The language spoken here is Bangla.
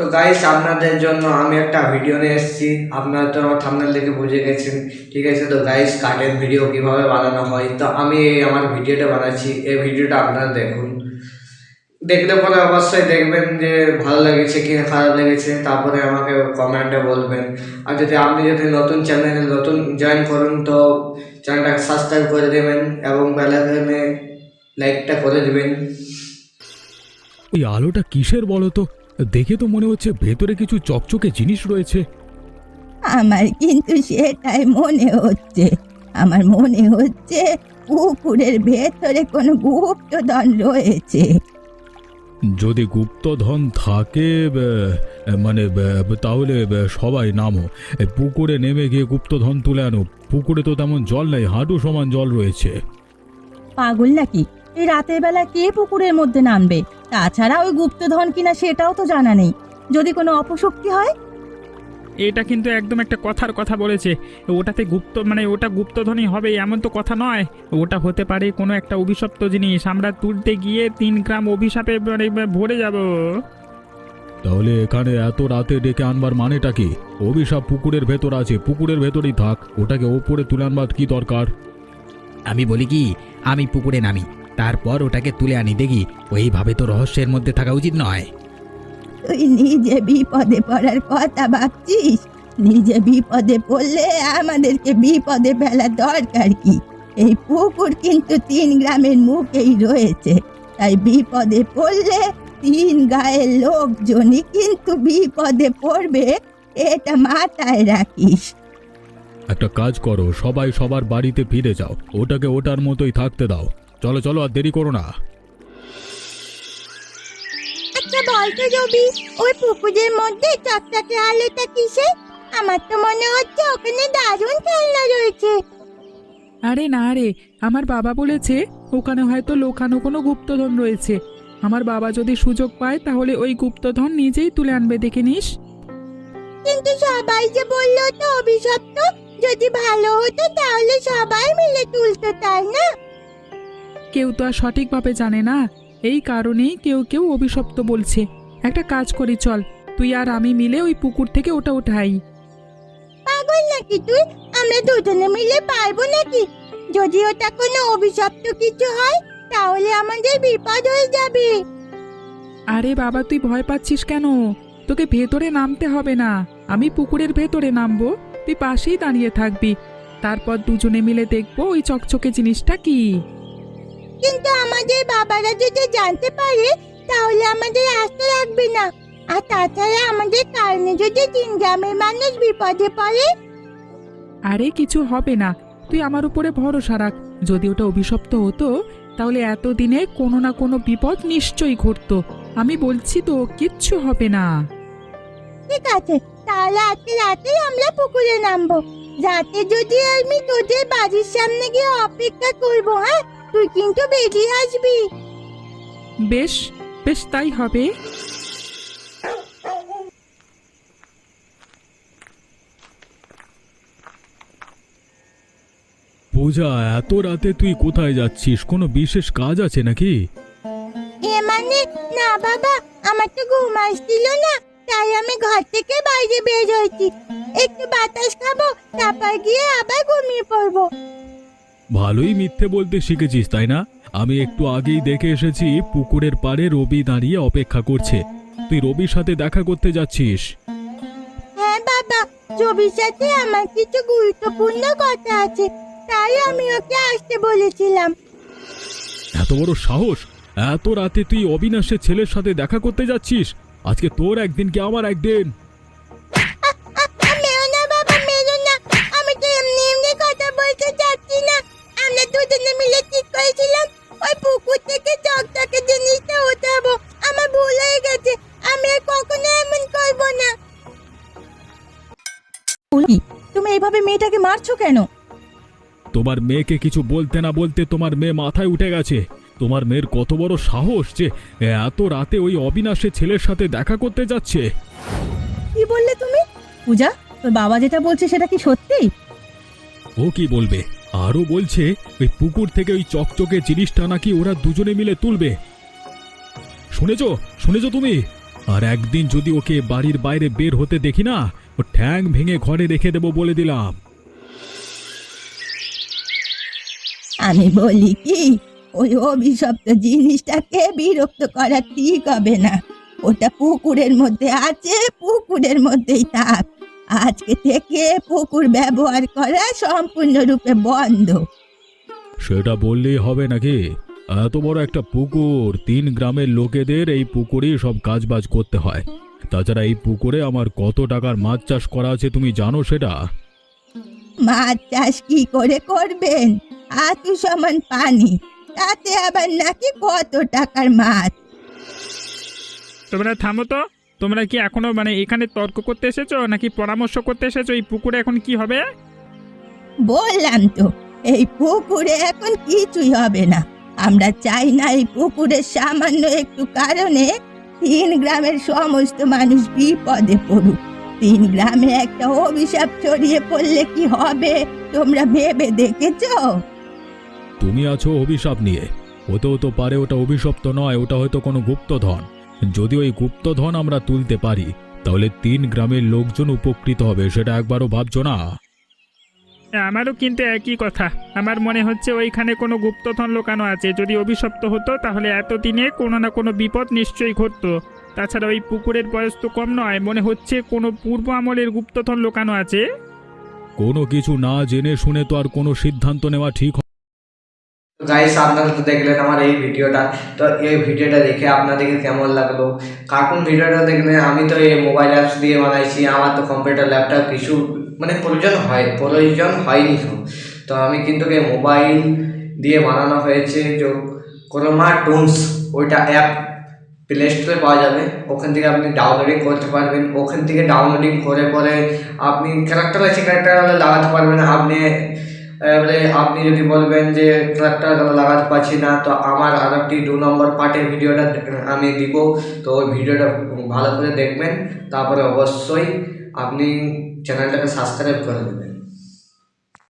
তো গাইস, আপনাদের জন্য আমি একটা ভিডিও নিয়ে এসেছি। আপনারা তো আমার থাম্বনেল দেখে বুঝে গেছেন, ঠিক আছে? তো গাইস, কাটের ভিডিও কিভাবে বানানো হয়, তো আমি আমার ভিডিওটা বানাচ্ছি। এই ভিডিওটা আপনারা দেখুন, দেখলে পরে অবশ্যই দেখবেন যে ভালো লেগেছে কি খারাপ লেগেছে, তারপরে আমাকে কমেন্টে বলবেন। আর যদি নতুন চ্যানেলে নতুন জয়েন করুন, তো চ্যানেলটাকে সাবস্ক্রাইব করে দেবেন এবং বেল আইকনে লাইকটা করে দেবেন। ওই আলোটা কিসের বলো তো? দেখে তো মনে হচ্ছে ভেতরে কিছু চকচকে জিনিস রয়েছে। আমার কিন্তু সেটাই মনে হচ্ছে। আমার মনে হচ্ছে পুকুরের ভেতরে কোনো গুপ্তধন রয়েছে। যদি গুপ্তধন থাকে মানে তাহলে সবাই নামো, পুকুরে নেমে গিয়ে গুপ্তধন তুলে আনো। পুকুরে তো তেমন জল নেই, হাঁটু সমান জল রয়েছে। পাগল নাকি? এই রাতের বেলা কে পুকুরের মধ্যে নামবে? তাছাড়া ওই গুপ্তধন কিনা সেটাও তো জানা নেই। যদি কোনো অপশক্তি হয়? এটা কিন্তু একদম একটা কথার কথা বলেছে। ওটাতে ওটা গুপ্তধনই হবে এমন তো কথা নয়। ওটা হতে পারে কোনো একটা অভিশপ্ত জিনিস। আমরা তুলতে গিয়ে 3 গ্রাম অভিশাপে ভরে যাব। তাহলে এখানে এত রাতে ডেকে আনবার মানেটা কি? অভিশাপ পুকুরের ভেতর আছে, পুকুরের ভেতরেই থাক। ওটাকে ওপরে তুলে আনবার কি দরকার? আমি বলি কি, আমি পুকুরে নামি, তারপর ওটাকে তুলে আনি। দেখি, ওইভাবে তো রহস্যের মধ্যে থাকা উচিত নয়। তুই নিজে বিপদে পড়ার কথা ভাবছিস? নিজে বিপদে পড়লে আমাদেরকে বিপদে ফেলার দরকার কি? এই পুকুর কিন্তু 3 গ্রামের মুখেই রয়েছে। তাই বিপদে পড়লে 3 গায়ের লোকজনই কিন্তু বিপদে পড়বে, এটা মাথায় রাখিস। একটা কাজ করো, সবাই সবার বাড়িতে ফিরে যাও। ওটাকে ওটার মতোই থাকতে দাও। চলো চলো, আর দেরি করো না। আচ্ছা বলতো রবি, ওই পুকুরের মধ্যে চকচকে আলোটা কিসে? আমার তো মনে হচ্ছে ওখানে দারুণ খেলনা রয়েছে। আরে না রে, আমার বাবা বলেছে ওখানে হয়তো লোকানো কোনো গুপ্তধন রয়েছে। আমার বাবা যদি সুযোগ পায় তাহলে ওই গুপ্তধন নিজেই তুলে আনবে, দেখে নিস। কিন্তু সবাই যে বললো তো অভিশপ্ত। যদি ভালো হতো তাহলে সবাই মিলে তুলতো, তাই না? কেউ তো আর সঠিকভাবে জানে না, এই কারণেই কেউ কেউ অভিশপ্ত বলছে। একটা কাজ করি, চল তুই আর আমি মিলে ওই পুকুর থেকে ওটা উঠাই। পাগল নাকি তুই? আমরা দুজনে মিলে পারবো নাকি? যদি ওটা কোনো অভিশপ্ত কিছু হয় তাহলে আমাদের বিপদ হয়ে যাবে। আরে বাবা, তুই ভয় পাচ্ছিস কেন? তোকে ভেতরে নামতে হবে না, আমি পুকুরের ভেতরে নামবো, তুই পাশেই দাঁড়িয়ে থাকবি। তারপর দুজনে মিলে দেখবো ওই চকচকে জিনিসটা কি। কিন্তু আমাদের বাবারা যদি জানতে পারে তাহলে আমাদের আস্থা রাখবে না। আর তাছাড়া আমাদের কারণে যদি 3 গ্রামের মানুষ বিপদে পড়ে। আরে কিছু হবে না, তুই আমার উপরে ভরসা রাখ। যদি ওটা অভিশপ্ত হতো তাহলে এতদিনে কোনো না কোনো বিপদ নিশ্চয়ই ঘটতো। আমি বলছি তো, কিচ্ছু হবে না। ঠিক আছে, তাহলে আজকে রাতেই আমরা পুকুরে নামবো। রাতে যদি আমি তোদের বাড়ির সামনে গিয়ে অপেক্ষা করবো, হ্যাঁ? তুই কিন্তু বেরিয়ে আসবি। বেশ বেশ, তাই হবে। পূজা, এত রাতে তুই কোথায় যাচ্ছিস? কোনো বিশেষ কাজ আছে নাকি? এ মানে না বাবা, আমার তো ঘুম আসছিল না, তাই আমি ঘর থেকে বাইরে বের হয়েছি। একটু বাতাস খাবো, তারপর গিয়ে আবার ঘুমিয়ে পড়বো। ভালোই মিথ্যে বলতে শিখেছিস, তাই না? আমি একটু আগেই দেখে এসেছি, পুকুরের পাড়ে রবি দাঁড়িয়ে অপেক্ষা করছে। তুই রবির সাথে দেখা করতে যাচ্ছিস? হ্যাঁ বাবা, রবির সাথে আমার কিছু গুরুত্বপূর্ণ কথা আছে, তাই আমি ওকে আসতে বলেছিলাম। এত বড় সাহস! এত রাতে তুই অবিনাশের ছেলের সাথে দেখা করতে যাচ্ছিস? আজকে তোর একদিন কি আমার একদিন। মেরো না বাবা, মেরো না। আমি তো এমনি এমনি কথা বলতে চাচ্ছি না। আমরা দুজনে মিলে ঠিক করেছিলাম ওই পুকুর থেকে চকচকে জিনিসটা উঠাবো। আমার ভুল হয়ে গেছে, আমি আর কখনো এমন করবো না। তুমি এইভাবে মেয়েটাকে মারছো কেন? তোমার মেয়েকে কিছু বলতে না বলতে তোমার মেয়ে মাথায় উঠে গেছে। তোমার মেয়ের কত বড় সাহস যে এত রাতে ওই অবিনাশের ছেলের সাথে দেখা করতে যাচ্ছে। কি বললে তুমি? পূজা, তোর বাবা যেটা বলছে সেটা কি সত্যি? ও কি বলবে, আরো বলছে ওই পুকুর থেকে ওই চকচকে জিনিসটা নাকি ওরা দুজনে মিলে তুলবে। শুনেছো শুনেছো তুমি? আর একদিন যদি ওকে বাড়ির বাইরে বের হতে দেখি না, ও ঠ্যাং ভেঙে ঘরে রেখে দেবো বলে দিলাম। আমি বলি কি, ওই অভিশপ্ত জিনিসটাকে বিরক্ত করা ঠিক হবে না। ওটা পুকুরের মধ্যে আছে, পুকুরের মধ্যেই থাক। আজকে থেকে পুকুর ব্যবহার করা সম্পূর্ণরূপে বন্ধ। সেটা বললেই হবে নাকি? এত বড় একটা পুকুর, 3 গ্রামের লোকেদের এই পুকুরেই সব কাজবাজ করতে হয়। তাছাড়া এই পুকুরে আমার কত টাকার মাছ চাষ করা আছে তুমি জানো সেটা? মাছ চাষ কি করে করবেন? হাঁটু সমান পানি, তাতে আবার নাকি কত টাকার মাছ? তোমরা থামো তো। তোমরা কি এখনো মানে এখানে তর্ক করতে এসেছো নাকি পরামর্শ করতে এসেছো এই পুকুরে এখন কি হবে? বললাম তো, এই পুকুরে এখন কিছুই হবে না। আমরা চাই না এই পুকুরের সামান্য একটু কারণে 3 গ্রামের সমস্ত মানুষ বিপদে পড়ুক। 3 গ্রামে একটা অভিশাপ ছড়িয়ে পড়লে কি হবে তোমরা ভেবে দেখেছো? তুমি আছো অভিশাপ নিয়ে। হতেও তো পারে ওটা অভিশপ্ত নয়, ওটা হয়তো কোনো গুপ্তধন। যদি ওই গুপ্তধন আমরা তুলতে পারি তাহলে 3 গ্রামের লোকজন উপকৃত হবে, সেটা একবারও ভাবছো না? আমারও কিন্তু একই কথা। আমার মনে হচ্ছে ওইখানে কোনো গুপ্তধন লুকানো আছে। যদি অভিশপ্ত হতো তাহলে এতদিনে কোনো না কোনো বিপদ নিশ্চয়ই ঘটতো। তাছাড়া ওই পুকুরের বয়স তো কম নয়, মনে হচ্ছে কোনো পূর্ব আমলের গুপ্তধন লুকানো আছে। কোনো কিছু না জেনে শুনে তো আর কোনো সিদ্ধান্ত নেওয়া ঠিক গাইস, আপনারা তো দেখলেন আমার এই ভিডিওটা। তো এই ভিডিওটা দেখে আপনাদেরকে কেমন লাগলো? কার্টুন ভিডিওটা দেখলে আমি তো এই মোবাইল অ্যাপস দিয়ে বানাইছি, আমার তো কম্পিউটার ল্যাপটপ কিছু মানে প্রয়োজন হয়নি। তো আমি কিন্তু এই মোবাইল দিয়ে বানানো হয়েছে যে ক্রোমা টুনস, ওইটা অ্যাপ প্লে স্টোরে পাওয়া যাবে। ওখান থেকে আপনি ডাউনলোডিং করতে পারবেন। ওখান থেকে ডাউনলোডিং করে পরে আপনি ক্যারেক্টার লাগাতে পারবেন। এবারে আপনি যদি বলবেন যে ক্যারেক্টার লাগাতে পারছি না, তো আমার আর একটি 2 নম্বর পার্টের ভিডিওটা আমি দিব। তো ওই ভিডিওটা ভালো করে দেখবেন, তারপরে অবশ্যই আপনি চ্যানেলটাকে সাবস্ক্রাইব করে দেবেন।